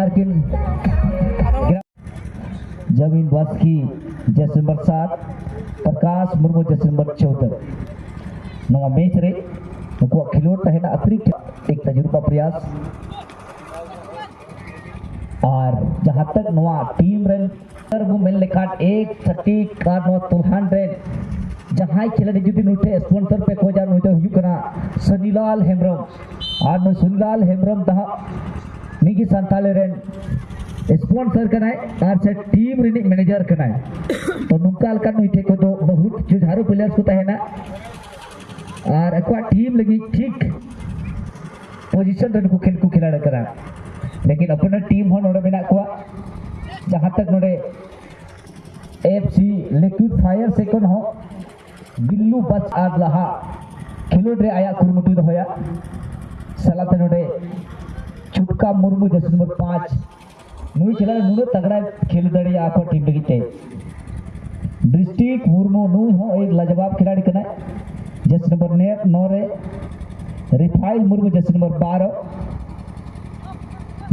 Narkin Jamin Baski जैसे number 7 प्रकाश मुर्मू जैसे number 14 नवा मैच रे नुकु खिलोड़ तहना अतिरिक्त एक तजुर्बा प्रयास और जहां तक नवा टीम रेन वो मेल लेकाट एक सटीक कार नवा तुलहान रेन जहां खिलाड़ी जुदी नुटे स्पॉन्सर पे खोजा नुटे हुकना सनीलाल हेमब्रम और नु सनीलाल हेमब्रम दहा मिगी संताले रेन स्पॉन्सर कनाय और से टीम रिनिंग मैनेजर कनाय तो नुकाल का नुटे को तो बहुत जुझारू प्लेयर्स को तहना और अक्वा टीम लगी ठीक पोजीशन रन को खेल को खिलाड़ी करा लेकिन अपना टीम हो नोड़े बिना को जहां तक नोड़े एफसी लिक्विड फायर सेकंड हो बिल्लू बच आज लहा खिलोड़ रे आया कुरमुटु होया सलाते नोड़े चुटका मुर्मू जैसे नंबर 5 नुई खिलाड़ी नुनो तगड़ा खेल दड़े आको टीम लगी ते डिस्ट्रिक्ट मुर्मू नुई हो एक लाजवाब खिलाड़ी कना जैसे नंबर 9 रे रिफाइल मुर्मू जैसे नंबर 12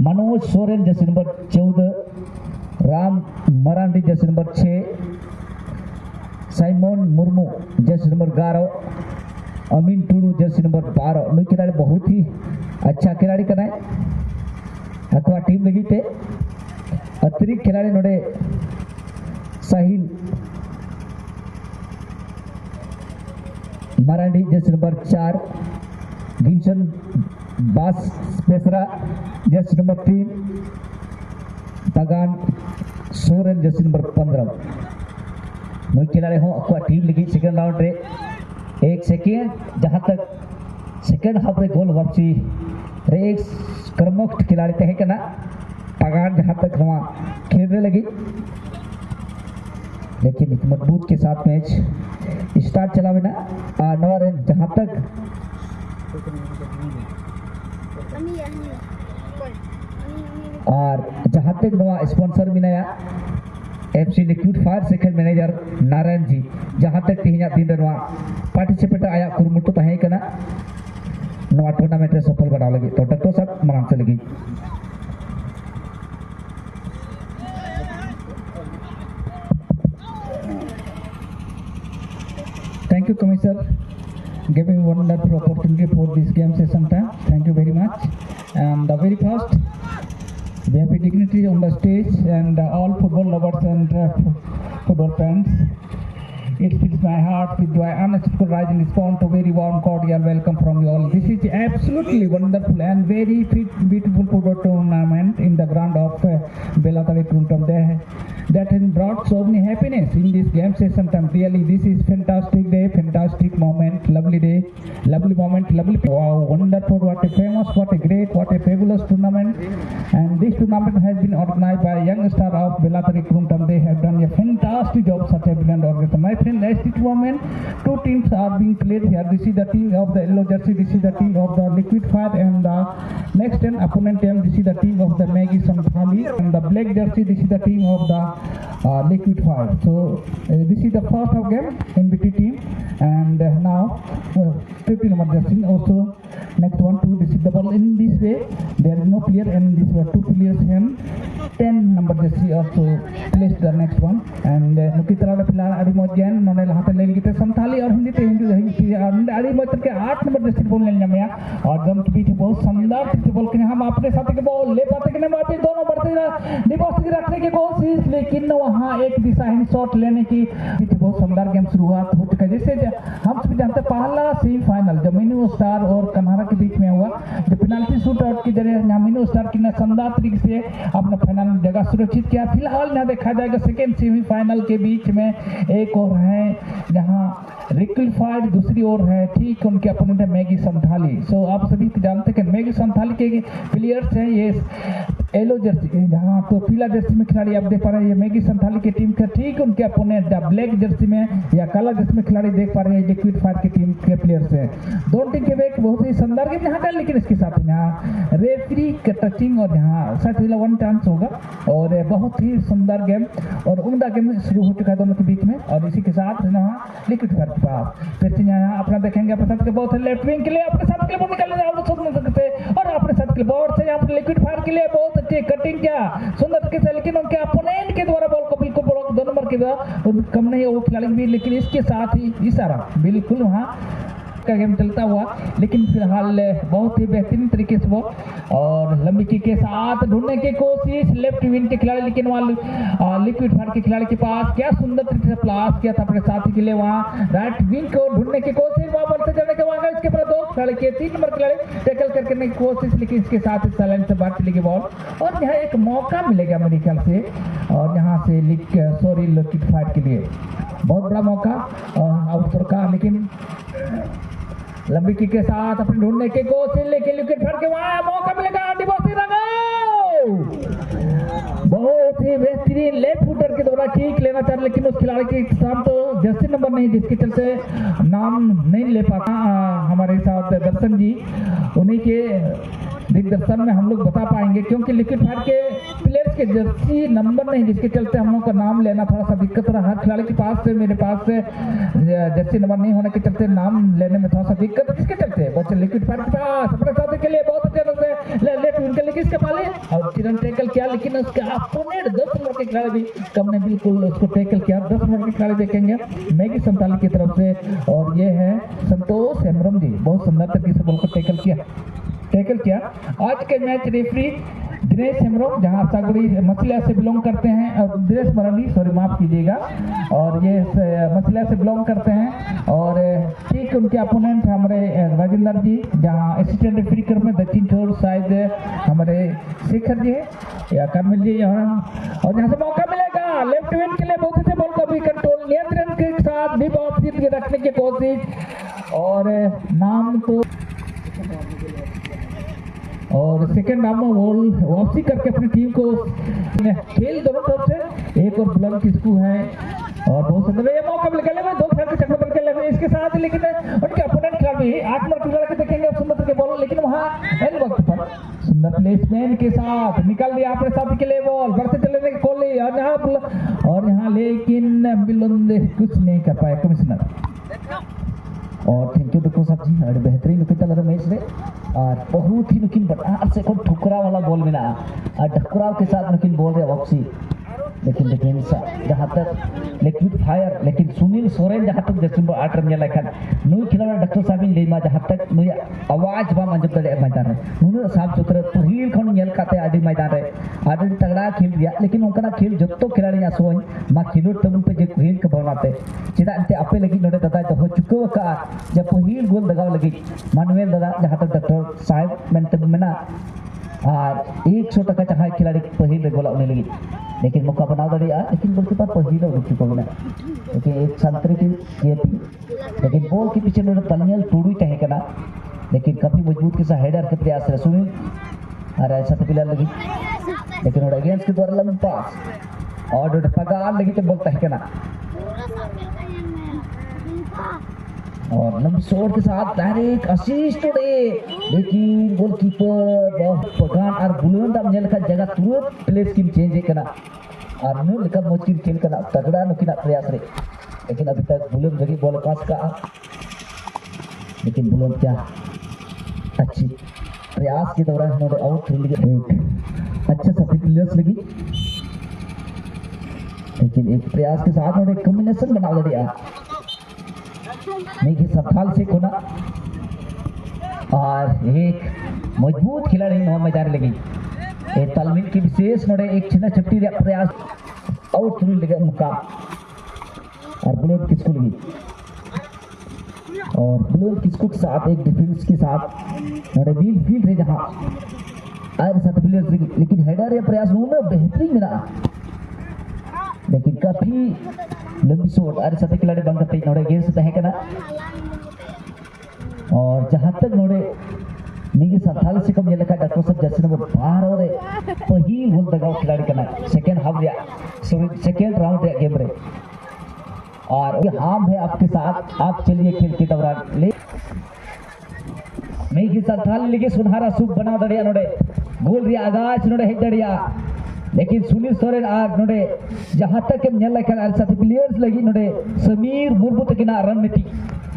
मनोज सोरेन जैसे नंबर 14 राम मरांडी जैसे नंबर 6 साइमन मुर्मू जैसे नंबर 11 अमीन टुडू जैसे नंबर 12 नुई खिलाड़ी बहुत ही अच्छा खिलाड़ी कना अथवा टीम लगी थे अतिरिक्त खिलाड़ी नोड़े साहिल मरांडी जैसे नंबर 4 गिमसन बास पेसरा जैसे नंबर 3 तगान सोरेन जैसे नंबर 15 नुई खिलाड़ी हो अथवा टीम लगी सेकंड राउंड रे एक सेकेंड जहां तक सेकंड हाफ रे गोल वापसी रे एक कर्मठ खिलाड़ी तहे कना पगार जहां तक वहां खेलने लगी लेकिन इस मजबूत के साथ मैच स्टार्ट चला बिना नवा जहां तक और जहां तक नवा स्पॉन्सर मिनाया FC liquid fire second manager Narayan ji जहां तक तीन दिन नवा पार्टिसिपेट आया कुरमुटु तहे कना नवा टूर्नामेंट रे सफल बना लगी तो डॉक्टर साहब मनाम से लगी Thank you, Commissioner, giving wonderful opportunity for this game session time. Thank you very much. And very first, we have dignitaries on the stage and all football lovers and football fans. It fills my heart with joy unexpected rise in response to very warm cordial welcome from you all. This is absolutely wonderful and very beautiful football tournament in the ground of Belatari Kruntam that has brought so many happiness in this game session time. Really, this is fantastic day, fantastic moment, lovely day, lovely moment, lovely. Wow, wonderful! What a famous, what a great, what a fabulous tournament! And this tournament has been organized by a young star of Belatari Kruntam. They have done a fantastic job, such a brilliant organization. My friend, at this moment, two teams are being played here. This is the team of the yellow jersey. This is the team of the Liquid Fire, and the next opponent team. This is the team of the Maggie Samthali, and the black jersey. This is the team of the Liquid Fire. So this is the first of game in BT team, and now 50 number jersey also next one to receive the ball. In this way, there is no player, and these were two players here. 10 number jersey also place the next one, and Nukitara pila adi mojan nonel hate le gite Samthali और Hindi adi mojan के 8 number jersey ball ले लिया और जम के पीछे बहुत शानदार पीछे बॉल के हम अपने साथी के बॉल ले पाते कि नहीं वापस दोनों बढ़ते डिबॉक्स की रखने की कोशिश लेकिन वहां एक दिशाहीन शॉट लेने की पीछे बहुत शानदार गेम शुरुआत हो चुका है। जैसे हम सभी जानते हैं पहला सेमीफाइनल जो मिनी स्टार और कन्हारा के बीच में हुआ जो पेनाल्टी शूट आउट के जरिए मिनी स्टार की शानदार तरीके से अपना फाइनल जगह सुरक्षित किया। फिलहाल यहाँ देखा जाएगा सेकेंड सेमीफाइनल के बीच में एक और है जहाँ रिक्लिफाइड दूसरी ओर है ठीक उनके अपोनेंट है मैगी संथाली। सो आप सभी जानते हैं मैगी संथाली के प्लेयर्स हैं ये येलो जर्सी जहाँ तो पीला जर्सी में खिलाड़ी आप देख पा रहे हैं ये मैगी संथाली की टीम का ठीक उनके अपोनेंट ब्लैक जर्सी में या काला जर्सी में खिलाड़ी देख पा रहे हैं लिक्विड फायर की टीम के प्लेयर्स हैं। दोनों टीम के बीच बहुत ही शानदार गेम यहाँ का लेकिन इसके साथ यहाँ रेफरी का टचिंग और यहाँ शायद 1 चांस होगा और बहुत ही सुंदर गेम और उम्दा गेम शुरू हो चुका है दोनों के बीच में और इसी के साथ यहाँ लिक्विड फायर के पास फिर से यहाँ अपना देखेंगे अपने साथ के बहुत लेफ्ट विंग के लिए अपने साथ के लिए निकालने और अपने साथ के बोर्ड से यहाँ पर लिक्विड फायर के लिए बहुत अच्छे कटिंग किया सुंदर तरीके से, लेकिन उनके अपोनेंट के द्वारा बॉल को बिल्कुल ब्लॉक 2 नंबर के द्वारा कम नहीं वो खिलाड़ी भी, लेकिन इसके साथ ही इशारा बिल्कुल वहाँ का गेम चलता हुआ, लेकिन फिलहाल बहुत ही बेहतरीन तरीके से वो और लंबी किक के साथ ढूंढने की कोशिश लेफ्ट विंग के खिलाड़ी, लेकिन वहाँ लिक्विड फायर के खिलाड़ी के पास क्या सुंदर तरीके से प्लास किया था अपने साथी के लिए, वहाँ राइट विंग को ढूंढने की कोशिश, वहाँ बढ़ते चलने के बाद इसके बाद 2 खिलाड़ी के 3 नंबर खिलाड़ी टैकल करने की कोशिश, लेकिन इसके साथ ही साइलेंट से बाहर चलेगी बॉल और यहाँ एक मौका मिलेगा मेरे ख्याल से, और यहाँ से लिक्विड फायर के लिए बहुत बड़ा मौका आउटसोर का, लेकिन लंबी किक के साथ अपने ढूंढने की कोशिश, लेकिन लिक्विड फायर के वहां मौका मिलेगा, बहुत ही बेहतरीन लेफ्ट फुटर के द्वारा किक लेना चाह, लेकिन उस खिलाड़ी के साथ तो जर्सी नंबर नहीं, जिसके चलते नाम नहीं ले पाता हमारे साथ दर्शन जी, उन्हीं के दिग्दर्शन में हम लोग बता पाएंगे, क्योंकि लिक्विड फायर के प्लेयर्स के जर्सी नंबर नहीं, जिसके चलते हम लोग का नाम लेना थोड़ा सा दिक्कत रहा। हर खिलाड़ी के पास से मेरे पास से जर्सी नंबर नहीं होने के चलते नाम लेने में थोड़ा सा दिक्कत, इसके चलते बहुत लिक्विड फायर के पास अपने साथी के लिए बहुत अच्छे लेफ्ट विंग के लिए इसके पाले और चिरन टैकल किया, लेकिन उसके अपोनेंट 10 नंबर के खिलाड़ी भी कम ने बिल्कुल उसको टैकल किया। 10 नंबर के खिलाड़ी देखेंगे मैगी संताली की तरफ से, और ये है संतोष हेम्ब्रम जी, बहुत सुंदर तरीके से बॉल को टैकल किया। आज के मैच रेफरी दिनेश हेम्ब्रम, जहां सागुड़ी मसलिया से बिलोंग करते हैं, और दिनेश मरांडी सॉरी माफ कीजिएगा, और ये मसलिया से बिलोंग करते हैं, और ठीक उनके अपोनेंट हमारे राजेंद्र जी, जहां असिस्टेंट रेफरी कर में दक्षिण छोर शायद हमारे शेखर जी है या कर्मिल जी यहाँ, और यहाँ से मौका मिलेगा लेफ्ट विंग के लिए, बहुत अच्छे बॉल को भी कंट्रोल नियंत्रण के साथ भी बहुत जीत के रखने की कोशिश, और नाम तो और सेकेंड नाम में बॉल वापसी करके अपनी टीम को खेल दोनों तरफ से एक और बुलंद किसकू है, और बहुत सुंदर ये मौका मिल गया 2 खिलाड़ी चक्कर बन के लगे इसके साथ, लेकिन उनके अपोनेंट खिलाड़ी 8 नंबर खिलाड़ी देखेंगे सुंदर के बॉल, लेकिन वहाँ एंड वक्त पर सुंदर प्लेसमेंट के साथ निकाल दिया अपने साथी के लिए बॉल, बढ़ते चले कोहली और यहाँ लेकिन बुलंद कुछ नहीं कर पाए कमिश्नर। और थैंक यू डॉक्टर साहब जी, अरे बेहतरीन नुकिन तक मैच रे, और बहुत ही नुकिन बड़ा से कोई ठुकरा वाला बॉल में ना, और ठुकराव के साथ नुकिन बॉल रे वापसी, लेकिन डिफेंस जहाँ तक लिक्विड फायर, लेकिन सुनील सोरेन जहाँ तक जैसे 8 रन लेखन नुई खिलाड़ी डॉक्टर साहब इन लेमा जहाँ तक नुई आवाज बा मंजब दड़े मैदान रे नुन साफ सुथरा पहिल खन नेल काते आदि मैदान रे आदि तगड़ा खेल दिया, लेकिन उनका खेल जत्तो खिलाड़ी आसोन मा खिलोड तमुन पे जे खेल के बनाते चिदा अंते आपे लगी नोडे दादा तो चुको का जब पहिल गोल दगाव लगी मानुएल दादा जहाँ तक डॉक्टर साहब मेनते मेना और 100 टका चाहे खिलाड़ी पहिल गोला उन्हें लगी, लेकिन मौका बनाव दड़िया, लेकिन गोलकीपर पहिल रुक चुका है, लेकिन एक संतरी की लेकिन बॉल के पीछे नोडे तलनियल टूडू चाहे कना, लेकिन काफी मजबूत के साथ हेडर के प्रयास से सुनील और ऐसा तो पिला लगी, लेकिन नोडे अगेंस्ट के द्वारा लंबा पास और नोडे पगार लगी तो बॉल चाहे कना, और लंबी शॉट के साथ डायरेक्ट असिस्ट दे, लेकिन गोलकीपर बहुत पगान और बुलंद अब नेल का जगह तुरंत प्लेस की चेंज है कना, और नो लेकर मुश्किल खेल कना तगड़ा नुकिन प्रयास रे, लेकिन अभी तक बुलंद लगी बॉल पास का, लेकिन बुलंद क्या अच्छी प्रयास के दौरान उन्होंने आउट लगी, एक अच्छा सा प्लेयर्स लगी, लेकिन एक प्रयास के साथ उन्होंने कॉम्बिनेशन बना दिया मेघी सफाल से कोना, और एक मजबूत खिलाड़ी मैदान लगी तालमेल की विशेष नोड़े एक छिना छपटी प्रयास आउट लगे मुका, और बुलेट किसको लगी, और बुलेट किसको के साथ एक डिफेंस के साथ नोड़े बील फील्ड है जहां आए साथ प्लेयर्स लगी, लेकिन हेडर या प्रयास होना बेहतरीन मिला, लेकिन काफी लंबी शॉट आरे साथे खिलाड़ी बंद करते नोड़े गेम से तहे कना, और जहां तक नोड़े निगे 47 से कम ये लगा डॉक्टर साहब जैसे नंबर 12 और पहिल गोल दगाव खिलाड़ी कना सेकंड हाफ या सेकंड राउंड या गेम रे, और ये हाम है आपके साथ, आप चलिए खेल के दौरान ले मेघी संथाल लिगे सुधारा सुख बना दड़िया नोड़े गोल रे आगाज नोड़े हेड दड़िया, लेकिन सुनील सोरेन आर नोडे जहां तक हम नेल लखन आर साथ प्लेयर्स लगी नोडे समीर मुर्मू तकिना रणनीति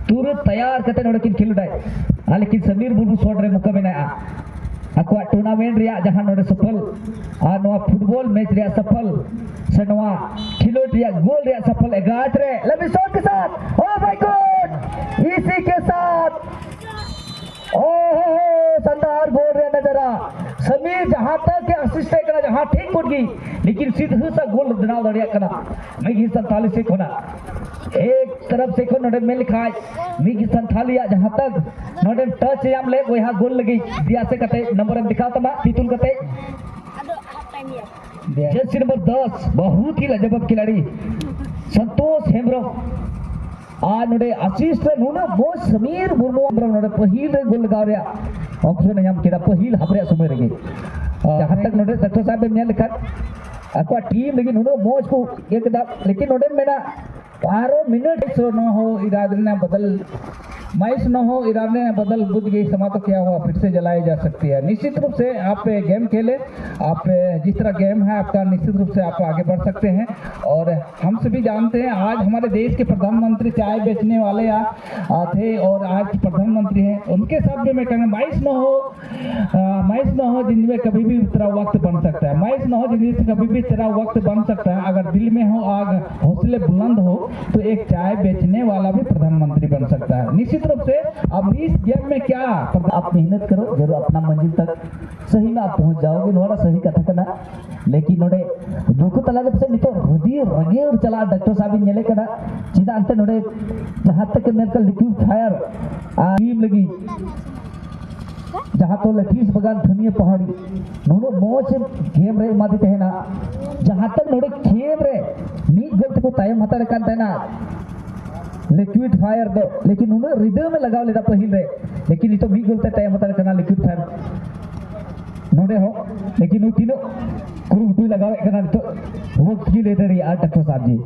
तुरंत तैयार करते नोडे किन खेलुडाय, लेकिन समीर मुर्मू शॉट रे मुका में ना अकुआ टूर्नामेंट रिया जहां नोडे सफल आ नोआ फुटबॉल मैच रिया सफल से नोआ खिलोड रिया गोल रिया सफल 11 रे लंबी शॉट के साथ ओ माय गॉड इसी के साथ ओहो शानदार गोल रे नजरा समीर जहां तक के असिस्ट करना जहां ठीक उठ गई लेकिन सीधा सा गोल बनाव दरिया करना मिगी 47 से खोना एक तरफ से नोडे में लिखा मिगी 47 जहां तक नोडे टच याम ले वो यहां गोल लगी दिया से कते नंबर दिखा तमा तितुल कते जर्सी नंबर 10 बहुत ही लाजवाब खिलाड़ी संतोष हेम्ब्रम आ नोडे असिस्ट रे नुना वो समीर मुर्मू नोडे पहिल रे गोल लगा रिया ऑप्शन याम केदा पहिल हाबरे समय रगे जहां तक नोडे डॉक्टर साहब ने लिखा अको टीम लेकिन नुनो मोज को एकदा लेकिन नोडे मेना 12 मिनट न हो इरादे ने बदल मैच न हो इरादे ने बदल बुझ गई समा तो क्या हुआ फिर से जलाई जा सकती है। निश्चित रूप से आप गेम खेले आप जिस तरह गेम है आपका निश्चित रूप से आप आगे बढ़ सकते हैं और हम सभी जानते हैं आज हमारे देश के प्रधानमंत्री चाय बेचने वाले थे और आज प्रधानमंत्री हैं उनके साथ भी मैं कहूँगा मैच न हो जिंदगी में कभी भी तेरा वक्त बन सकता है मैच न हो जिंदगी में कभी भी तेरा वक्त बन सकता है अगर दिल में हो आग हौसले बुलंद हो तो एक चाय बेचने वाला भी प्रधानमंत्री बन सकता है। निश्चित रूप से अब इस गेम में क्या आप मेहनत करो जरूर अपना मंजिल तक सही में आप पहुंच जाओगे नोड़ा सही कथा करना लेकिन नोड़े दुख तला से नितो हृदय रगे और चला डॉक्टर साहब नेले कदा सीधा अंत नोड़े जहां तक मेरे का लिक्विड फायर टीम लगी जहां तो लतीस बगान धनिय पहाड़ी नोनो मोच गेम रे मादी तहना जहां तक नोड़े खेम रे नी गोल को तायम हतार कान तहना लिक्विड फायर दो लेकिन उन्हें हृदय में लगाव लेदा पहिल रे लेकिन इतो मी गोल टाइम हतार करना लिक्विड फायर नोडे हो लेकिन उ तीनो कुरुटुई लगावे करना तो वो की ले रही आज डॉक्टर साहब जी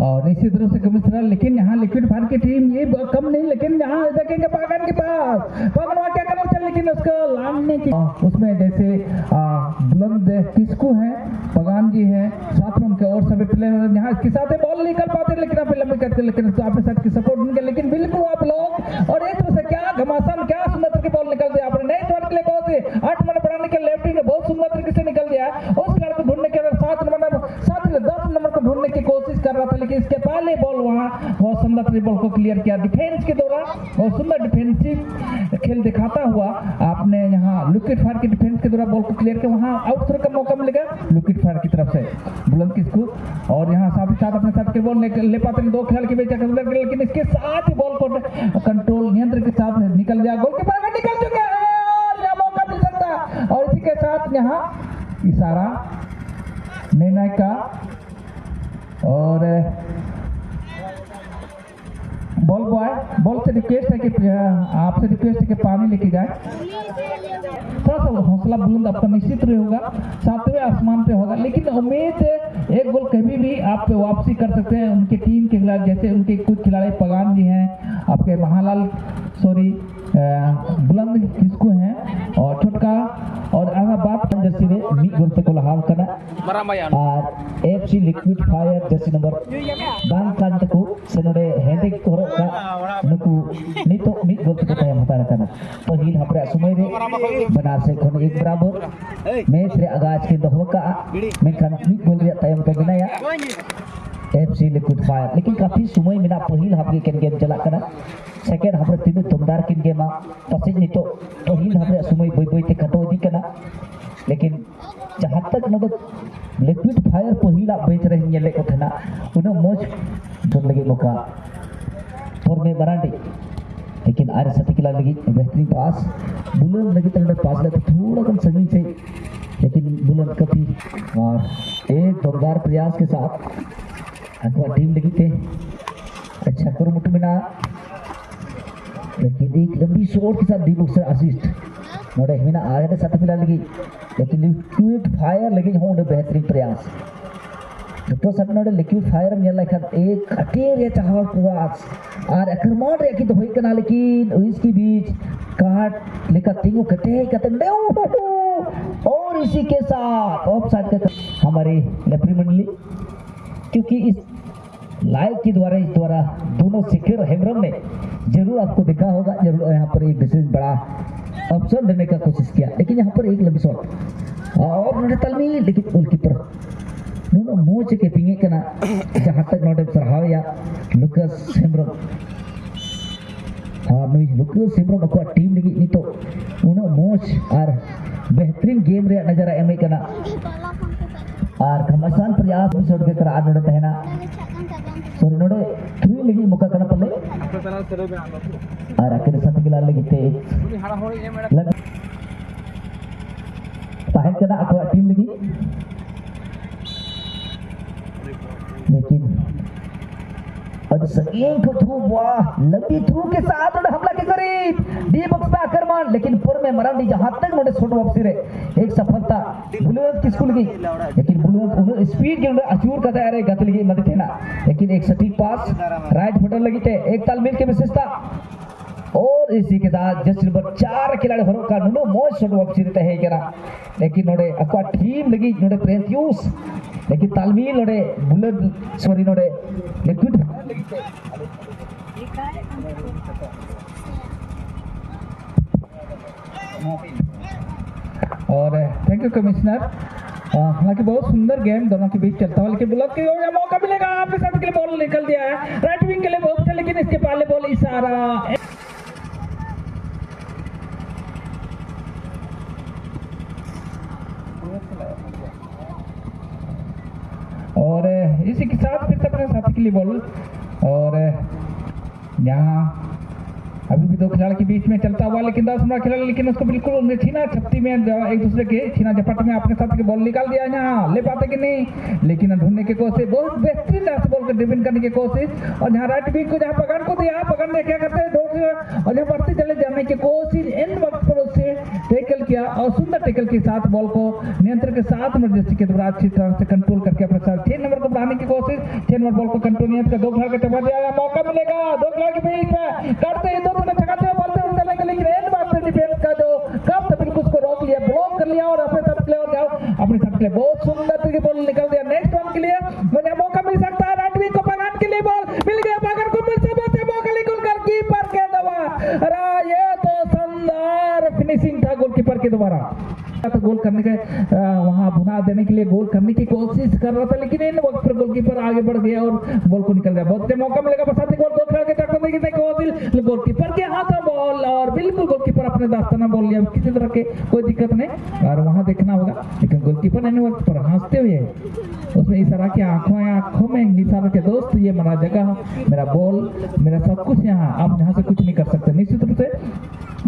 और निश्चित रूप से कमिश्नर लेकिन यहाँ लिक्विड फायर की टीम ये कम नहीं लेकिन यहाँ देखेंगे पागन के पास पागन वहाँ क्या करना चाहिए लेकिन उसको लाने की उसमें जैसे बुलंद किसको है पगान जी है साथ में उनके और सभी प्लेयर यहाँ इसके साथ बॉल निकल पाते लेकिन आप लंबे करते लेकिन तो आपने साथ की सपोर्ट उनके लेकिन बिल्कुल आप लोग और एक तरह से क्या घमासान क्या सुंदर की बॉल निकल दिया आपने नहीं तो के लिए बहुत ही 8 मिनट बढ़ाने के लेफ्टिंग बहुत सुंदर तरीके से निकल गया उस खिलाड़ी को ढूंढने के 7 नंबर को ढूंढने की कोशिश कर रहा था लेकिन इसके पहले बॉल वहां बहुत सुंदर बॉल को क्लियर किया डिफेंस के दौरान बहुत सुंदर डिफेंसिव खेल दिखाता हुआ आपने यहाँ लिक्विड फायर की डिफेंस के दौरान बॉल को क्लियर किया वहां आउट थ्रो का मौका मिलेगा लिक्विड फायर की तरफ से बुलंद किसको और यहाँ साथ ही साथ अपने साथ के बॉल ले पाते हैं 2 खिलाड़ी के बीच लेकिन इसके साथ ही बॉल को कंट्रोल नियंत्रण के साथ निकल गया गोल के बाहर निकल चुके हैं मौका मिल सकता और इसी के साथ यहाँ इशारा निर्णय का और बॉल बॉय बॉल से रिक्वेस्ट है कि आपसे रिक्वेस्ट है कि पानी लेके जाए थोड़ा सा हौसला बुलंद आपका निश्चित होगा 7वें आसमान पे होगा लेकिन उम्मीद एक गोल कभी भी आप पे वापसी कर सकते हैं उनके टीम के खिलाफ जैसे उनके कुछ खिलाड़ी पगान जी हैं आपके महालाल बुलंद किसको हैं और छोटका और बात जर्सी में मी गोल पे को लहाव करना और FC liquid fire Jersey number बांग कांत को सेनोडे हेंडे को का नुकु नितो मी गोल पे को तायम हतार करना पहिल हपरे समय रे बनार से कोन एक बराबर मैच रे आगाज के दोह का मैं खान मी गोल रे तायम को बनाया एफसी लिक्विड फायर लेकिन काफी समय मिना पहिल हाफे के गेम चला करना सेकेंड हाफ रे तीन दमदार किन गेमा पसे नितो पहिल हाफ रे समय बई बई ते खटो दी करना लेकिन जहां तक नगद लिक्विड फायर पहिला बेच रहे नेले को थना उन मोज जोन लगे मौका और में बरांडी लेकिन आर सती के लगी बेहतरीन पास बुलंद लगी तो पास ले थोड़ा कम सही से लेकिन बुलंद कभी और एक दमदार प्रयास के साथ अथवा टीम लगी थे अच्छा करो मुटमिना लेकिन एक लंबी शॉट के साथ दी बुक से असिस्ट नोडे हिना आगे साथ पिला लगी लेकिन लिक्विड फायर लगी हो बेहतरीन प्रयास तो सब नोडे लिक्विड फायर में लाइक एक अटेर या चाहवा प्रयास और अक्रमण रे की तो होई कना लेकिन इसके बीच काट लेका तीनों कटे कते और इसी के साथ ऑफसाइड का हमारे लेफ्री मंडली क्योंकि इस लाइव के द्वारा इस द्वारा दोनों सिखर हेम्ब्रम ने जरूर आपको देखा होगा जरूर यहाँ पर एक विशेष बड़ा ऑप्शन देने का कोशिश किया, लेकिन यहाँ पर एक लंबी शॉट और नोडे तलमी, लेकिन गोलकीपर नोनो मोच के पिंगे कना जहाँ तक नोडे सरहाया लुकास हेम्ब्रम और नुई लुकास हेम्ब्रम को टीम लगी नी तो उनो मोच और बेहतरीन गेम रे नजर एम कना और घमासान प्रयास में छोड़ के कर आज नोडे तहना सॉरी नोडे थ्री लगी मुका कना पल्ले और आखिर साथ गिला लगी ते ताहे कना अको टीम लगी, लेकिन और सगीन को थ्रू वाह लंबी थ्रू के साथ उन्हें हमला के करीब डी बॉक्स में आक्रमण, लेकिन पुर में मरांडी जहां तक उन्हें छोड़ वापसी रे एक सफलता बुलुवंत किसको लगी, लेकिन बुलुवंत उन्हें स्पीड के उन्हें अचूर करते आ रहे गति लगी मदद है ना, लेकिन एक सटीक पास राइट फुटर लगी थे एक तालमेल के विशेषता और इसी के साथ जस्ट नंबर 4 खिलाड़ी हरों का नुनो मोच शॉट वापसी रहता है करा, लेकिन नोडे अक्वा टीम लगी नोडे प्रेंथियूस, लेकिन तालमील नोडे बुलेट सॉरी नोडे लिक्विड और थैंक यू कमिश्नर। हालांकि बहुत सुंदर गेम दोनों के बीच चलता हुआ, लेकिन ब्लॉक के मौका मिलेगा आपके साथ के लिए बॉल निकल दिया है राइट विंग के लिए बहुत अच्छा, लेकिन इसके पहले बॉल इशारा और इसी के साथ फिर से अपने साथी के लिए बॉल और यहाँ अभी भी दो खिलाड़ी के बीच में चलता हुआ, लेकिन 10 नंबर खिलाड़ी लेकिन उसको बिल्कुल छीना छपटी में एक दूसरे के छीना झपट में अपने साथ के बॉल निकाल दिया, यहाँ ले पाते कि नहीं, लेकिन ढूंढने की कोशिश बहुत बेहतरीन बॉल को डिफेंड करने की कोशिश, और जहाँ राइट विंग को जहाँ पकड़ को दिया पकड़ ने क्या करते हैं और जहाँ बढ़ते चले जाने की कोशिश इन वक्त पर उससे टैकल किया और सुंदर टैकल के साथ बॉल को नियंत्रण के साथ इमरजेंसी के द्वारा अच्छी तरह से कंट्रोल करके अपने साथ 6 नंबर को बढ़ाने की कोशिश, 6 नंबर बॉल को कंट्रोल नियंत्रण कर 2 खिलाड़ी का टपा दिया, मौका मिलेगा 2 खिलाड़ी के बीच में करते हैं 2 रोक लिया ब्लॉक कर लिया और अपने साथ प्लेयर जाओ अपने साथ प्लेयर बहुत सुंदर तरीके बॉल निकल दिया, नेक्स्ट वन के लिए मुझे मौका मिल सकता है राइट विंग को पगान के लिए बॉल मिल गया, पगान को मिल सकता है मौका, लेकिन गोलकीपर के दवा अरे ये तो शानदार फिनिशिंग था गोलकीपर के द्वारा, तो गोल करने के वहां बुना देने के लिए गोल करने की कोशिश कर रहा था, लेकिन इन वक्त पर गोलकीपर आगे बढ़ गया और बॉल को निकल गया, बहुत मौका मिलेगा बसाते गोल गोल के टक्कर देगी कोशिश गोलकीपर के हाथ में बॉल और बिल्कुल गोलकीपर अपने दास्ताना बोल लिया, किसी तरह के कोई दिक्कत नहीं और वहां देखना होगा, लेकिन गोलकीपर ने वक्त पर हंसते हुए उसमें इशारा किया आंखों में इशारा के दोस्त ये मेरा जगह मेरा बॉल मेरा सब कुछ यहाँ, आप यहाँ से कुछ नहीं कर सकते निश्चित रूप से,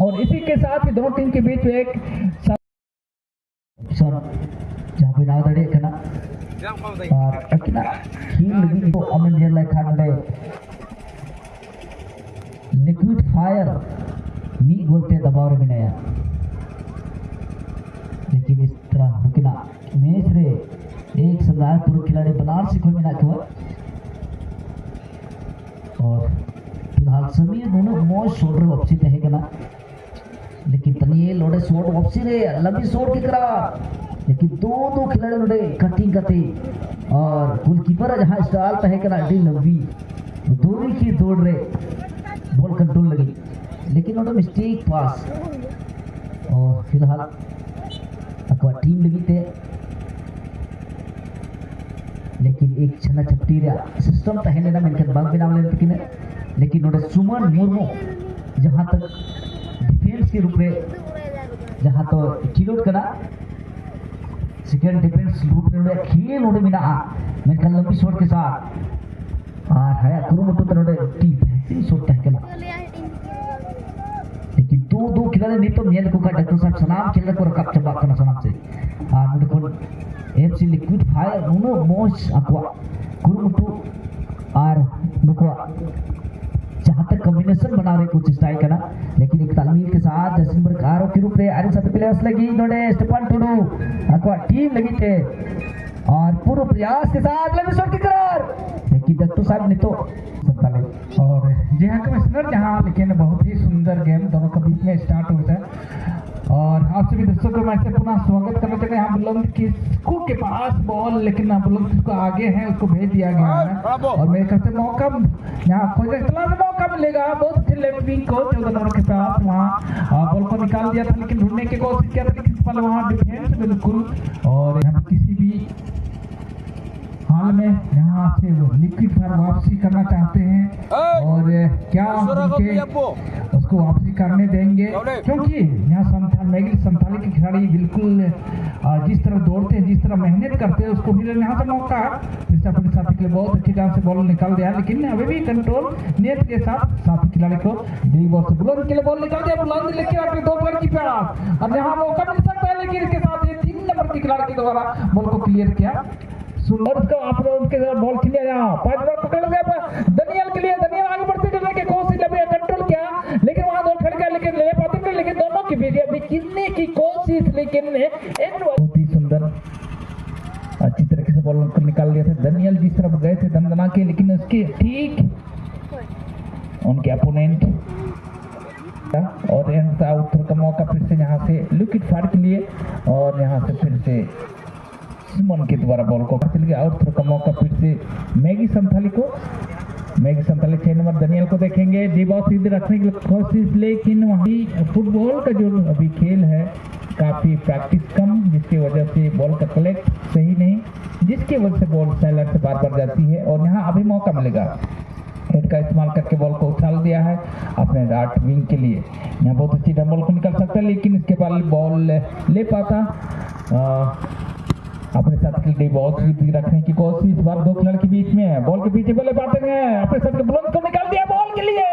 और इसी के साथ ही दोनों टीम के बीच में एक जहाँ पे नाव दड़े कना और अकिना टीम लगी तो अमन जेल लाइक खाने लिक्विड फायर मी बोलते दबाव में नया, लेकिन इस तरह अकिना मैच रे एक सदा पूर्व खिलाड़ी बनारसी को मिला क्यों और फिलहाल सभी दोनों मोस्ट शोल्डर वापसी तय कना, लेकिन तनिए लोडे शॉट वापसी रे लंबी शॉट के करा, लेकिन दो खिलाड़ी लोडे कटिंग करते और गोलकीपर जहां स्टाल तय करा डी लंबी दोनों की दौड़ रे बॉल कंट्रोल लगी, लेकिन लोडे मिस्टेक पास और फिलहाल अकवा टीम लगी थे, लेकिन एक छना छपटी रे सिस्टम तहने ना मेनकन बाग बिना वाले लेकिन लेकिन लोडे सुमन मुर्मू जहां तक डिफेंस के रूप में जहाँ तो खिलोट करा सेकेंड डिफेंस रूप में खेल उड़े मिना मेनकन लंबी शॉट के साथ और है कुरुमुटु तरोड़े टीम बेहतरीन शॉट तय करा, लेकिन दो खिलाड़ी नहीं तो मेल को का डॉक्टर साहब सलाम खेलने को रकब चबा करना सलाम से मुझे कौन एफसी लिक्विड फायर उनो मोच अक्वा कुरुमुटु और बकवा जहाँ तक कॉम्बिनेशन बना रहे कुछ स्टाइल करना, लेकिन एक तालमील के साथ जैसे बरकारों के रूप में आरे साथ प्लेयर्स लगी नोडे स्टेफन टुडू अक्वा टीम लगी थे और पूरे प्रयास के साथ लंबी शॉट की करार, लेकिन डॉक्टर साहब ने तो और जी हाँ कमिश्नर जहाँ लेकिन बहुत ही सुंदर गेम दोनों के बीच में स्टार्ट हुआ है और आप सभी दर्शकों को मैं से पुनः स्वागत करना चाहता हूँ। यहाँ बुलंद किसको के पास बॉल लेकिन बुलंद किसको आगे है उसको भेज दिया गया है और मेरे ख्याल से मौका यहाँ खोज मौका मिलेगा बहुत लेफ्ट विंग को 14 नंबर के पास वहाँ बॉल को निकाल दिया था, लेकिन ढूंढने की कोशिश किया था, लेकिन इस पल वहाँ डिफेंस बिल्कुल। और यहाँ किसी भी हाल में यहाँ से वो लिक्विड फायर वापसी करना चाहते हैं और क्या उनके उसको वापसी करने देंगे, क्योंकि यहाँ संथाली के खिलाड़ी बिल्कुल जिस तरह दौड़ते हैं, जिस तरह मेहनत करते हैं, उसको मिले यहाँ से मौका। फिर से अपने साथी के लिए बहुत अच्छी तरह से बॉल निकाल दिया, लेकिन अभी भी कंट्रोल नेट के साथ साथी खिलाड़ी को डी बॉल से बुलंद के लिए बॉल निकाल दिया, बुलंद लेके आके 2 नंबर की पास। अब यहाँ मौका मिल सकता है, लेकिन इसके साथ ये 3 नंबर के खिलाड़ी के द्वारा बॉल को क्लियर किया। और उसको आप लोग के साथ बॉल खिलिया जा 5 बार पकड़ गया दनियल के लिए। दनियल आगे बढ़ते चलने की कोशिश अभी कंट्रोल किया, लेकिन वहां दो खड़ गया, लेकिन ले पाते थे, लेकिन दोनों की बीच अभी गिनने की कोशिश, लेकिन बहुत ही सुंदर अच्छी तरीके से बॉल को निकाल दिया था। दनियल जिस तरफ गए थे दमदमा के, लेकिन उसके ठीक उनके अपोनेंट और आउट का मौका फिर से यहाँ से लिक्विड फायर के लिए, और यहाँ से फिर से सिमन के द्वारा बॉल को चल गया। आउट का मौका फिर से मैगी संथाली को, मैगी संथाली 6 नंबर दनियल को देखेंगे डी बॉल सीधे रखने की कोशिश, लेकिन वहीं फुटबॉल का जो अभी खेल है काफी प्रैक्टिस कम, जिसकी वजह से बॉल का कलेक्ट सही नहीं, जिसकी वजह से बॉल सैलर से बार बार जाती है। और यहाँ अभी मौका मिलेगा, हेड का इस्तेमाल करके बॉल को उछाल दिया है अपने राइट विंग के लिए। यहाँ बहुत अच्छी बॉल को निकल सकता है, लेकिन इसके बाद बॉल ले पाता अपने साथ के बॉल रखने की कोशिश। इस बार 2 खिलाड़ी के बीच में बॉल के पीछे बल्ले पाते हैं, अपने साथ के बुलंद को निकाल दिया बॉल के लिए,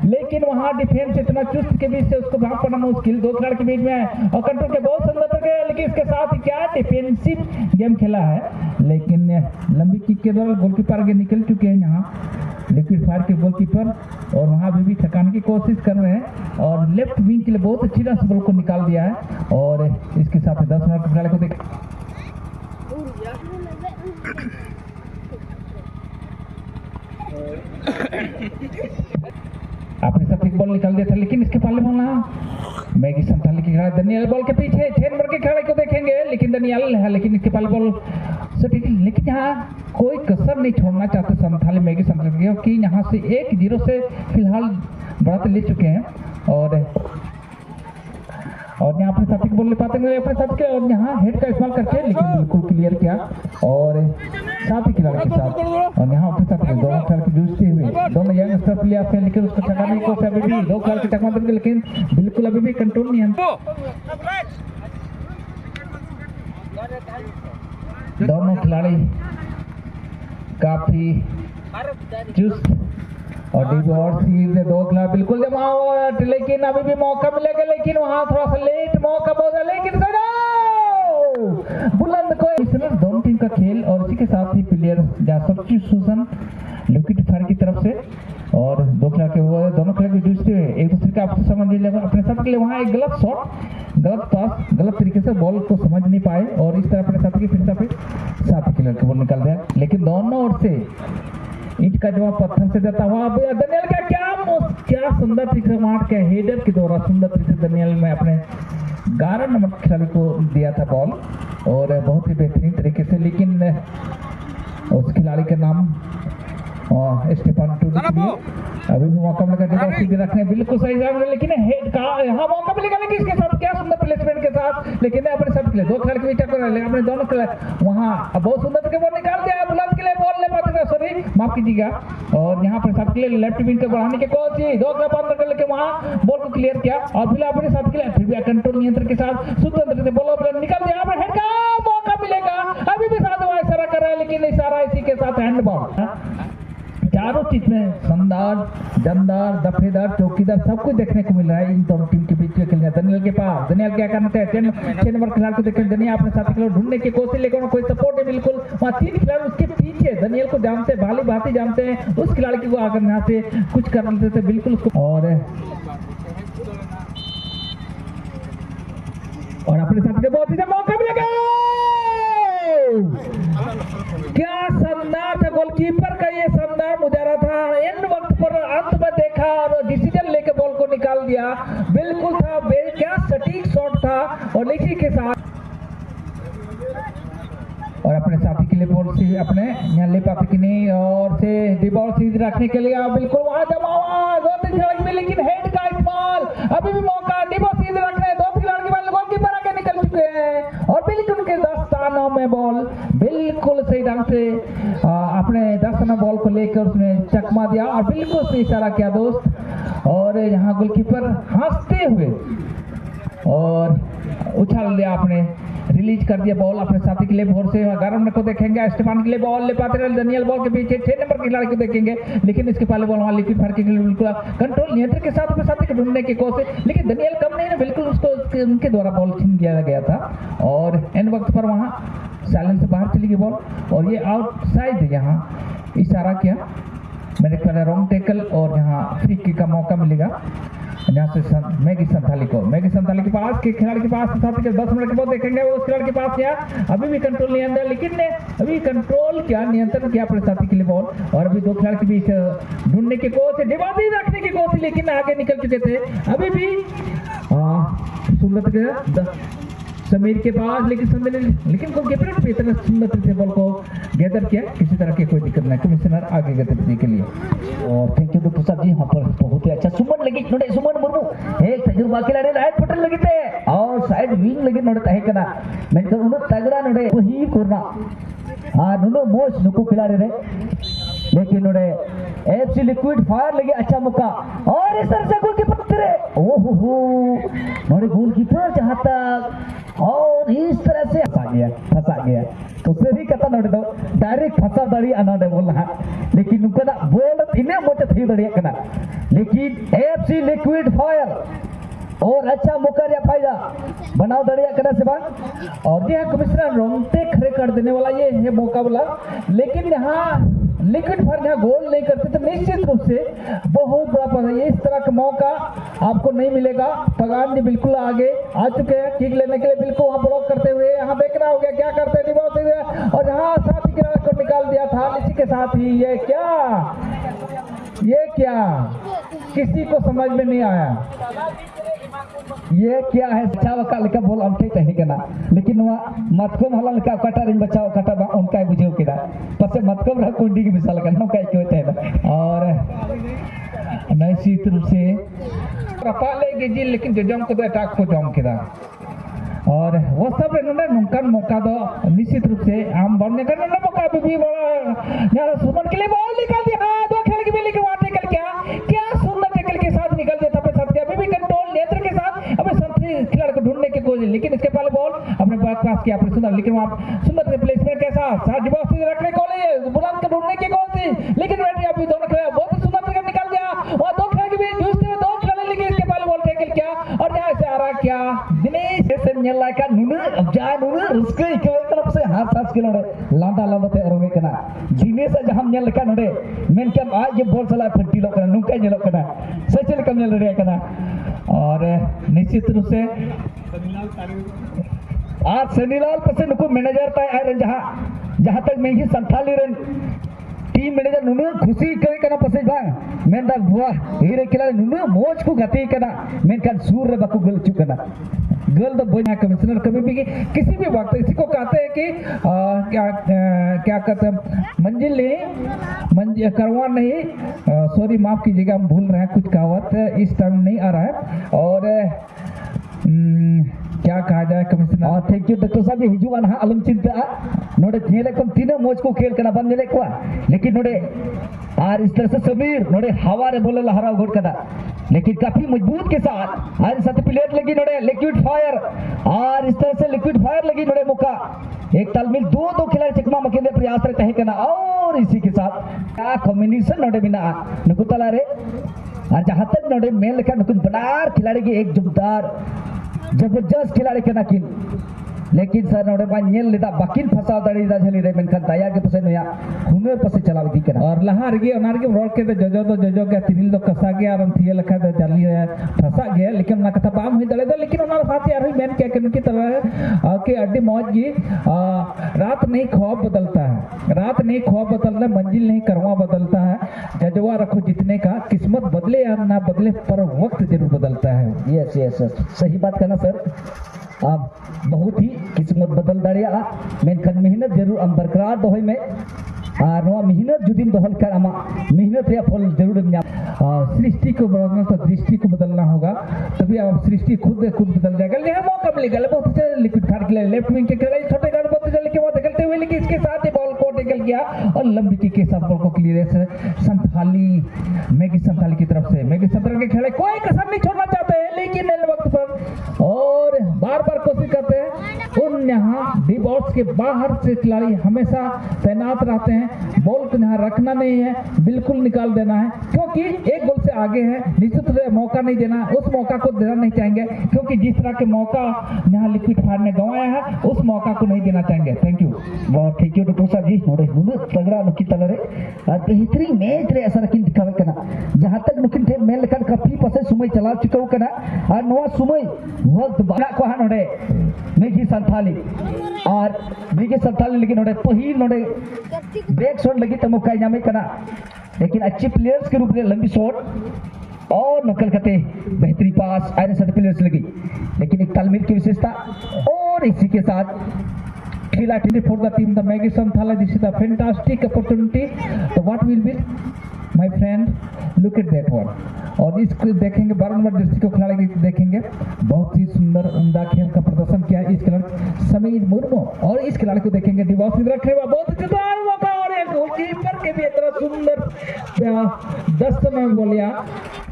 लेकिन वहां डिफेंस इतना चुस्त के बीच से उसको भाग पाना मुश्किल। 2 खिलाड़ी के बीच में और कंट्रोल के बहुत सुंदर तरीके, लेकिन इसके साथ क्या डिफेंसिव गेम खेला है, लेकिन लंबी किक के द्वारा गोलकीपर आगे निकल चुके हैं यहाँ लिक्विड फायर के गोलकीपर, और वहां भी ठकाने की कोशिश कर रहे हैं। और लेफ्ट विंग के लिए बहुत अच्छी तरह से बॉल को निकाल दिया है। और इसके साथ 10 नंबर के खिलाड़ी को देख अपने साथ एक बॉल निकाल दिया था, लेकिन इसके पहले बोला मैगी संथाली के खिलाड़ी दनियल बॉल के पीछे 6 नंबर के खिलाड़ी को देखेंगे, लेकिन दनियल है, लेकिन इसके पहले बॉल सटीक, लेकिन यहाँ कोई कसर नहीं छोड़ना चाहते संथाली मैगी संथाली, क्योंकि यहाँ से 1-0 से फिलहाल बढ़त ले चुके हैं। और यहाँ अपने साथी को बोलने पाते हैं अपने साथ के, और यहाँ हेड का इस्तेमाल करके, लेकिन बिल्कुल क्लियर किया और साथी खिलाड़ी के साथ। और यहाँ अपने साथ दोनों खिलाड़ी जूझते हुए दोनों यंग स्तर प्लेयर थे, लेकिन उसको चकाने की कोशिश अभी भी 2 खिलाड़ी की चकमा देंगे, लेकिन बिल्कुल अभी भी कंट्रोल नहीं है। दोनों खिलाड़ी काफी चुस्त और सीधे 2 खिलाड़ी बिल्कुल जमा हुआ, लेकिन अभी भी मौका मिलेगा, लेकिन वहां थोड़ा सा लेट मौका पहुंचा, लेकिन बुलंद को दोनों टीम का खेल। और इसी के साथ ही प्लेयर सूजन लिक्विड फायर की तरफ से, और 2 खिलाड़ी हुए, दोनों खिलाड़ी जूझते हुए एक दूसरे का आपसे समझ नहीं लगा अपने साथ के लिए। वहाँ एक गलत शॉट, गलत पास, गलत तरीके से बॉल को समझ नहीं पाए, और इस तरह अपने साथी की फिर साथी खिलाड़ी को बॉल निकाल दिया, लेकिन दोनों ओर से ईंट का जवाब पत्थर से जाता हुआ दनियल का क्या सुंदर तरीके से मार के हेडर के द्वारा सुंदर तरीके से दनियल में अपने 11 नंबर खिलाड़ी को दिया था बॉल, और बहुत ही बेहतरीन तरीके से, लेकिन उस खिलाड़ी का नाम स्टेफान टूडी, अभी भी मौका मिलेगा सीधे रखने बिल्कुल सही जगह, लेकिन हेड का यहाँ मौका मिलेगा, लेकिन इसके साथ क्या सुंदर प्लेसमेंट के साथ, लेकिन अपने साथ के लिए 2 खिलाड़ी के बीच अपने दोनों खिलाड़ी वहाँ बहुत सुंदर तरीके बॉल निकाल दिया, बुलंद के लिए बॉल ले पाते थे, सॉरी माफ कीजिएगा। और यहाँ पर साथ के लिए लेफ्ट विंग को बढ़ाने की कोशिश, 2 खिलाड़ी लेके वहाँ बॉल को क्लियर किया, और फिर अपने साथ के लिए फिर भी कंट्रोल नियंत्रण के साथ स्वतंत्र से बॉल निकाल दिया, हेड का मौका मिलेगा, अभी भी साथ वहाँ इशारा कर रहा है, लेकिन इशारा इसी के साथ हैंड बॉल। चारों चीज में शानदार, जानदार, दफेदार, चौकीदार सब कुछ देखने को मिल रहा है इन दोनों टीम के बीच में खेलने। दनियल के पास, दनियल क्या करना चाहते हैं 6 नंबर खिलाड़ी को देखें, दनिया अपने साथी खिलाड़ी ढूंढने की कोशिश, लेकिन कोई सपोर्ट है बिल्कुल, वहाँ 3 खिलाड़ी उसके पीछे दनियल को जानते हैं, भाली भांति जानते हैं, उस खिलाड़ी को आकर यहाँ से कुछ कर लेते थे बिल्कुल उसको, और अपने साथी के बहुत ही मौका मिलेगा, क्या शानदार था गोलकीपर का ये शानदार मुजारा था, एंड वक्त पर अंत में देखा और डिसीजन लेके बॉल को निकाल दिया, बिल्कुल था क्या सटीक शॉट था, और इसी के साथ और अपने साथी के लिए बॉल बॉल से अपने यहाँ ले पाते कि नहीं, और से डी बॉल सीधे रखने के लिए बिल्कुल वहां जमा हुआ 2-3 खिलाड़ी में, लेकिन हेड का इस्तेमाल, अभी भी मौका, डी बॉल सीधे रखने 2 खिलाड़ी के बाद गोलकीपर आगे निकल चुके हैं और बिल्कुल उनके 10 स्थानों में बॉल बिल्कुल सही ढंग से अपने 10 स्थानों बॉल को लेकर उसने चकमा दिया और बिल्कुल सही इशारा किया दोस्त, और यहाँ गोलकीपर हंसते हुए और उछाल दिया, आपने रिलीज कर दिया बॉल अपने साथी के लिए भोर से। 11 नंबर को देखेंगे स्टेफान के लिए बॉल ले पाते रहे, दानियल बॉल के पीछे 6 नंबर के खिलाड़ी को देखेंगे, लेकिन इसके पहले बॉल वहां लिक्विड फायर के लिए बिल्कुल कंट्रोल नियंत्रण के साथ अपने साथी को ढूंढने की कोशिश, लेकिन दानियल कम नहीं ना, बिल्कुल उसको उनके द्वारा बॉल छीन दिया गया था और एंड वक्त पर वहां साइलेंस से बाहर चली गई बॉल और ये आउटसाइड यहाँ इशारा किया मेरे ख्याल रॉन्ग टैकल, और यहाँ फ्री किक का मौका मिलेगा यहाँ से मैगी संथाली को, मैगी संथाली के पास के खिलाड़ी के पास साथी के 10 मिनट के बाद देखेंगे उस खिलाड़ी के पास यहाँ अभी भी कंट्रोल नहीं अंदर, लेकिन ने अभी कंट्रोल किया, नियंत्रण किया अपने साथी के लिए बॉल, और अभी 2 खिलाड़ी के बीच ढूंढने की कोशिश, डिबादी रखने की कोशिश, लेकिन आगे निकल चुके थे। अभी भी सुंदर के समीर के पास, लेकिन गोलकीपर ने इतना सुंदर से बॉल को गैदर किया, किसी तरह की कोई दिक्कत नहीं, कमिश्नर आगे गतिविधि के लिए। और थैंक यू डॉक्टर साहब जी, यहाँ पर बहुत ही अच्छा सुमन लगी नोडे, सुमन मुर्मू एक तजुर्बा खिलाड़ी राइट फुटर लगी थे और साइड विंग लगी नोडे तहे कना, मेनकर उन्हें तगड़ा नोडे वही करना नुनो मोस्ट नुको खिलाड़ी रे, लेकिन नोडे एफसी लिक्विड फायर लगे अच्छा मौका और इस तरह से गोलकीपर तेरे ओहो नोडे गोलकीपर जहां तक और इस तरह से फंसा गया तो सही कथा नोडे दो डायरेक्ट फंसा दाड़ी अनाडे बोलना, लेकिन उनका बॉल इन्हें मोटे थी दड़िया करना, लेकिन एफसी लिक्विड फायर और अच्छा मौका या फायदा बनाओ दड़िया करना से बाद, और यह कमिश्नर रोंगटे खड़े कर देने वाला ये है मौका बोला, लेकिन यहाँ लिक्विड फायर यहाँ गोल नहीं करते तो निश्चित रूप से बहुत बड़ा पता है, इस तरह का मौका आपको नहीं मिलेगा। पगान जी बिल्कुल आगे आ चुके हैं किक लेने के लिए, बिल्कुल वहाँ ब्लॉक करते हुए, यहाँ देखना हो गया क्या करते हैं, और यहाँ साथी किनारे को निकाल दिया था, इसी के साथ ही ये क्या किसी को समझ में नहीं आया ये क्या है, बचाव का लेकर बोल अंते कहीं करना, लेकिन वह मतकम हला लेकर कटा रिंग बचाओ कटा उनका बुझे किदा पसे मतकम रहा कुंडी की मिसाल करना का क्यों है, और निश्चित रूप से कपा लेगी जी, लेकिन जो जम को तो अटैक को जम किदा, और वो सब नुकसान मौका दो निश्चित रूप से हम बढ़ने का मौका भी बड़ा सुमन के लिए बॉल निकाल दिया, 2 खिलाड़ी के मिली के वहां टेकल क्या सुंदर टेकल के साथ निकल देता अपने साथ, अभी भी कंट्रोल नियंत्रण के साथ अपने साथी खिलाड़ी को ढूंढने की कोशिश, लेकिन इसके पहले बॉल अपने पास किया अपने सुंदर, लेकिन वहां सुंदर प्लेसमेंट के साथ रखने को बुलंद को ढूंढने की कोशिश, लेकिन अभी दोनों खिलाड़ी बहुत ही सुंदर निकाल दिया और 2 खिलाड़ी के बीच जूझते हुए 2 खिलाड़ी, लेकिन इसके पहले बॉल टेकल किया और यहाँ से आ रहा क्या Dinesh nyalakan nunu jangan nunu ruske ikawe kana pase hatas ke node landa te orome kana jine sa jaham nyalakan node menkan aaj je bol sala phantilo kana nungka nyalok kana sechel kam nyal re kana, और निश्चित रूप से आज सनीलाल पसे नुको manager ताय iron जहां तक मैं ही संथाली रन टीम मैनेजर नुनु खुशी कई करना पसे बांग मेनदा बुआ हीरे खिलाड़ी नुनु मोज को गति करना मेनkan सूर रे बाकू गल चुकना गल तो बोझा कमिश्नर कभी भी किसी भी वक्त इसी को कहते हैं कि क्या कहते हैं मंजिल करवा नहीं, सॉरी माफ कीजिएगा हम भूल रहे हैं, कुछ कहावत इस टाइम नहीं आ रहा है, और क्या कहा जाए कमिश्नर। और थैंक यू डॉक्टर साहब हिजुआन हा अलम चिंता नोडे नेले कम तीन मोज को खेल करना बंद नेले को, लेकिन नोडे और इस तरह से समीर नोडे हवा रे बोले लहरा घोट कदा, लेकिन काफी मजबूत के साथ और साथ प्लेट लगी नोडे लिक्विड फायर, और इस तरह से लिक्विड फायर लगी नोडे मौका एक तालमेल 2 खिलाड़ी चकमा मकेंदे प्रयास रे कहे करना, और इसी के साथ क्या कॉम्बिनेशन नोडे बिना नुकु तला रे, और जहां तक नोडे मेल लेखा नुकु बनार खिलाड़ी की एक जोरदार जबरदस्त खिलाड़ी के नाकिन, लेकिन सर नोडे बा नेल लेदा बाकिन फसाव दाड़ी दा झली रे मेनखान दाया के पसे नया हुनर पसे चलाव दी करा, और लहार गे ओनार के रोड के जजो के तिनिल दो कसा गया और थिए लखा दो जाली फसा गया, लेकिन ना कथा बाम हुई दले दो, लेकिन ओनार साथ यार मेन क्या के उनकी तरह के अड्डी मौज की रात नहीं ख्वाब बदलता है, रात नहीं ख्वाब बदलता, मंजिल नहीं करवा बदलता है, जजवा रखो जितने का किस्मत बदले या ना बदले पर वक्त जरूर बदलता है। यस सही बात कहना सर। अब बहुत ही किस्मत बदल दाड़िया मेनखान मेहनत जरूर हम बरकरार दोहई में और नवा मेहनत जुदीम दोहल कर आमा मेहनत रे फल जरूर सृष्टि को बदलना तो दृष्टि को बदलना होगा, तभी आप सृष्टि खुद बदल जाएगा। यह मौका मिलेगा बहुत अच्छे लिक्विड फायर के लिए लेफ्ट विंग के खिलाड़ी छोटे गार्ड बहुत चले के बाद खेलते हुए, लेकिन इसके साथ ही बॉल को टेकल किया और लंबी किक के साथ बॉल को क्लियरेंस संथाली मैगी संथाली की तरफ से। मैगी संथाली के खिलाड़ी कोई कसर नहीं छोड़ना चाहते हैं, लेकिन वक्त पर और बार बार कोशिश करते हैं। उन यहाँ डी बॉक्स के बाहर से खिलाड़ी हमेशा तैनात रहते हैं, बॉल को यहाँ रखना नहीं है, बिल्कुल निकाल देना है, क्योंकि एक गोल से आगे है, निश्चित रूप से मौका नहीं देना, उस मौका को देना नहीं चाहेंगे, क्योंकि जिस तरह के मौका यहाँ लिक्विड फायर ने गंवाया है उस मौका को नहीं देना चाहेंगे। थैंक यू, बहुत थैंक यू डॉक्टर साहब जी। नोड़े नुन तगड़ा नुकी तलरे और बेहतरीन मैच रे असर किन दिखावे कना, जहां तक नुकिन थे मेल लेकर काफी पसे समय चला चुका कना और नवा समय वक्त बना को नोड़े मेगी संथाली और मेगी संथाली, लेकिन नोड़े पहिल नोड़े बैक शॉट लगी तो मौका नामे कना, लेकिन अच्छे प्लेयर्स के रूप में लंबी शॉट और नकल करते बेहतरीन पास आयरन शॉट प्लेयर्स लगी, लेकिन एक तालमेल की विशेषता और इसी के साथ खिलाड़ी for the team the Maggie Santhala, this is a fantastic opportunity. So what will be my friend, look at that one। और इसको देखेंगे 12 नंबर डिस्ट्रिक्ट को खिलाड़ी देखेंगे, बहुत ही सुंदर उम्दा खेल का प्रदर्शन किया इस खिलाड़ी समीर मुर्मू, और इस खिलाड़ी को देखेंगे डिवॉक्स रखे हुआ बहुत अच्छा मौका और एक गोलकीपर के भी इतना सुंदर 10 में बोलिया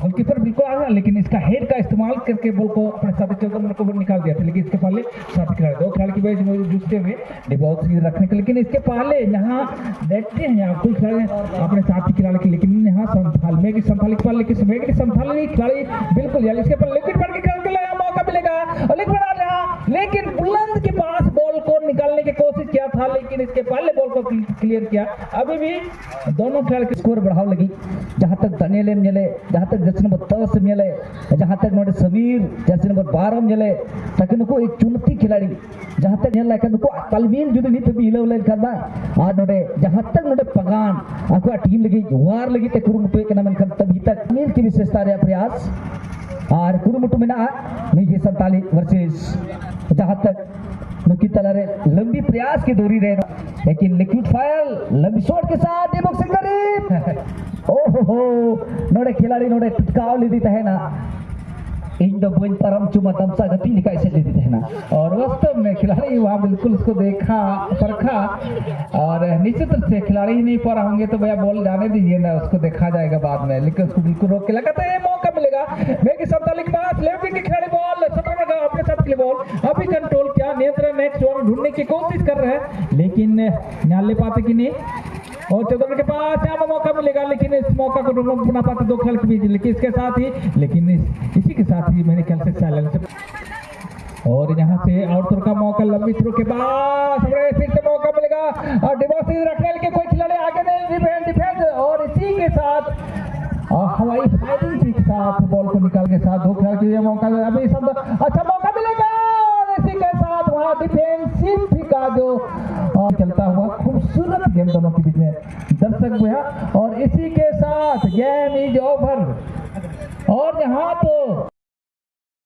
गोलकीपर बिल्कुल आ गया, लेकिन इसका हेड का इस्तेमाल करके बॉल को अपने साथी 14 नंबर को निकाल दिया था, लेकिन इसके पहले साथी खिलाड़ी दो खिलाड़ी की बीच में जुटते हुए डिवॉक्स रखने के, लेकिन इसके पहले यहाँ देखते हैं यहाँ कोई खिलाड़ी अपने साथी खिलाड़ी की, लेकिन यहाँ संथाल में की संथाली के पाले किस में संथाली खिलाड़ी बिल्कुल यार इसके पर लिक्विड फायर के खेल के लिए मौका मिलेगा और लिक्विड आ रहा, लेकिन बुलंद के पास बॉल को निकालने की कोशिश किया था, लेकिन इसके पहले बॉल को क्लियर किया। अभी भी दोनों खिलाड़ी के स्कोर बढ़ाव लगी, जहां तक दानियल मिले, जहां तक जर्सी नंबर 10 मिले, जहां तक नोड़े समीर जर्सी नंबर 12 मिले, ताकि उनको एक चुनती खिलाड़ी जहां तक नेल लायक उनको तालमेल जुदी नहीं तभी हिला उले करना और नोड़े जहां तक नोड़े पगान आपको टीम लगी वार लगी ते कुरुमुटु के नाम कर तभी तक मील की विशेषता रे प्रयास और कुरुमुटु में ना मेगी संताली वर्सेस जहां तक नुकी तलरे लंबी प्रयास की दूरी रहे, लेकिन लिक्विड फायर लंबी शॉट के साथ ये बॉक्सिंग करीब ओहो नोड़े खिलाड़ी नोड़े टिकाव ली दी है ना इन दो बॉल परम चुमा तमसा गति निकाय से देती है ना, और वास्तव में खिलाड़ी वहाँ बिल्कुल उसको देखा परखा और निश्चित रूप से खिलाड़ी ही नहीं पा होंगे तो भैया बॉल जाने दीजिए ना, उसको देखा जाएगा बाद में, लेकिन उसको बिल्कुल रोक के लगाता है मौका मिलेगा। मेगी संताली के पास लेफ्ट विंग के खिलाड़ी बॉल अपने साथ के लिए बॉल अभी कंट्रोल किया, नियंत्रण नेक्स्ट ओवर ढूंढने की कोशिश कर रहे हैं, लेकिन न्याल ले पाते कि नहीं, और 14 के पास यहाँ मौका मिलेगा, लेकिन इस मौका को बना पाते दो खेल के बीच, लेकिन इसके साथ ही लेकिन इसी के साथ ही मेरे ख्याल से साइलेंस और यहाँ से आउटथ्रो का मौका लंबी थ्रो के बाद फिर से मौका मिलेगा और डिवॉक्स रखने के कोई खिलाड़ी आगे नहीं डिफेंस और इसी के साथ हवाई फायरिंग के साथ बॉल को निकाल के साथ दो खिलाड़ी के लिए मौका अभी सब अच्छा मौका मिलेगा और इसी के साथ वहाँ डिफेंसिव का जो चलता हुआ खूबसूरत गेम दोनों के बीच में दर्शक हुआ और इसी के साथ गेम इज ओवर और यहाँ तो